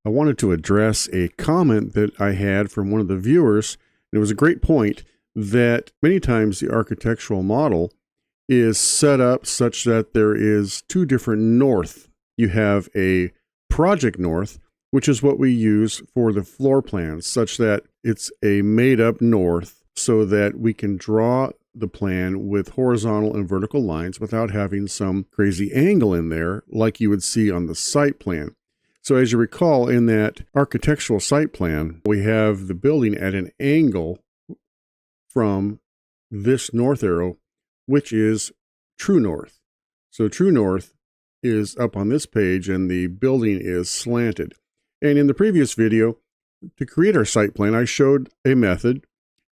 I wanted to address a comment that I had from one of the viewers. It was a great point that many times the architectural model is set up such that there is two different north. You have a project north, which is what we use for the floor plans, such that it's a made-up north so that we can draw the plan with horizontal and vertical lines without having some crazy angle in there like you would see on the site plan. So as you recall, in that architectural site plan, we have the building at an angle from this north arrow, which is true north. So true north is up on this page and the building is slanted. And in the previous video, to create our site plan, I showed a method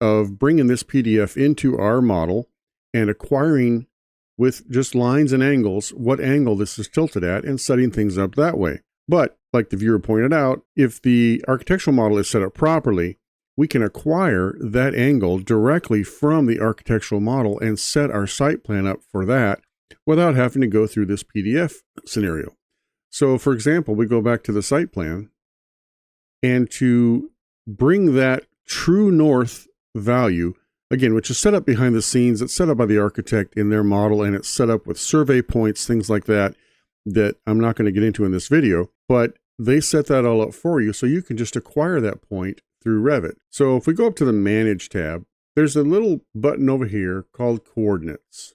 of bringing this PDF into our model and acquiring with just lines and angles what angle this is tilted at and setting things up that way. But like the viewer pointed out, if the architectural model is set up properly, we can acquire that angle directly from the architectural model and set our site plan up for that without having to go through this PDF scenario. So for example, we go back to the site plan, and to bring that true north value, again, which is set up behind the scenes, it's set up by the architect in their model, and it's set up with survey points, things like that, that I'm not going to get into in this video, but they set that all up for you so you can just acquire that point through Revit. So if we go up to the Manage tab, there's a little button over here called Coordinates.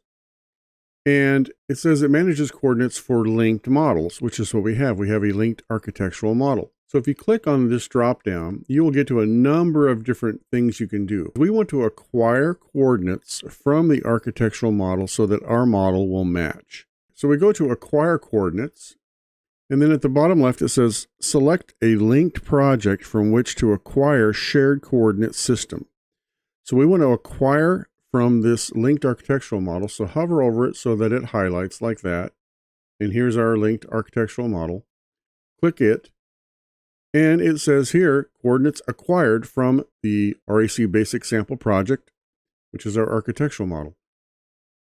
And it says it manages coordinates for linked models, which is what we have. We have a linked architectural model. So if you click on this drop down, you will get to a number of different things you can do. We want to acquire coordinates from the architectural model so that our model will match. So we go to Acquire Coordinates, and then at the bottom left it says select a linked project from which to acquire shared coordinate system. So we want to acquire from this linked architectural model, so hover over it so that it highlights like that. And here's our linked architectural model. Click it, and it says here, coordinates acquired from the RAC Basic Sample Project, which is our architectural model.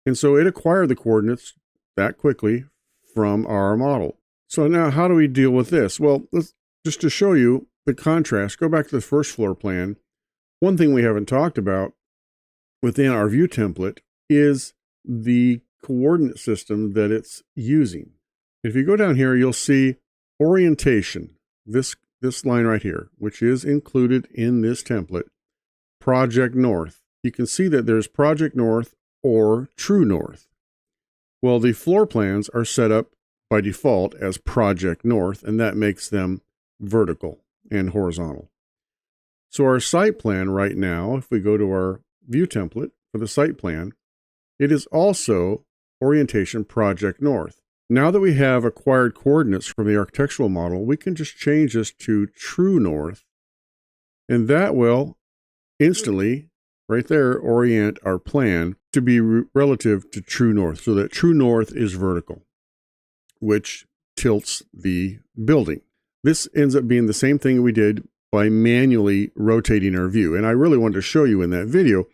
And so it acquired the coordinates that quickly from our model. So now how do we deal with this? Well, just to show you the contrast, go back to the first floor plan. One thing we haven't talked about within our view template is the coordinate system that it's using. If you go down here, you'll see orientation, this line right here, which is included in this template, Project North. You can see that there's Project North or True North. Well, the floor plans are set up by default as Project North, and that makes them vertical and horizontal. So our site plan right now, if we go to our view template for the site plan, it is also orientation Project North. Now that we have acquired coordinates from the architectural model, we can just change this to True North, and that will instantly, right there, orient our plan to be relative to True North, so that True North is vertical, which tilts the building. This ends up being the same thing we did by manually rotating our view. And I really wanted to show you in that video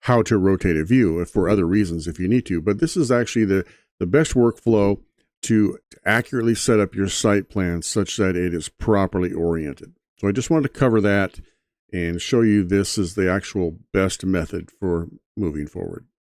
how to rotate a view for other reasons if you need to. But this is actually the best workflow to accurately set up your site plan such that it is properly oriented. So I just wanted to cover that and show you this is the actual best method for moving forward.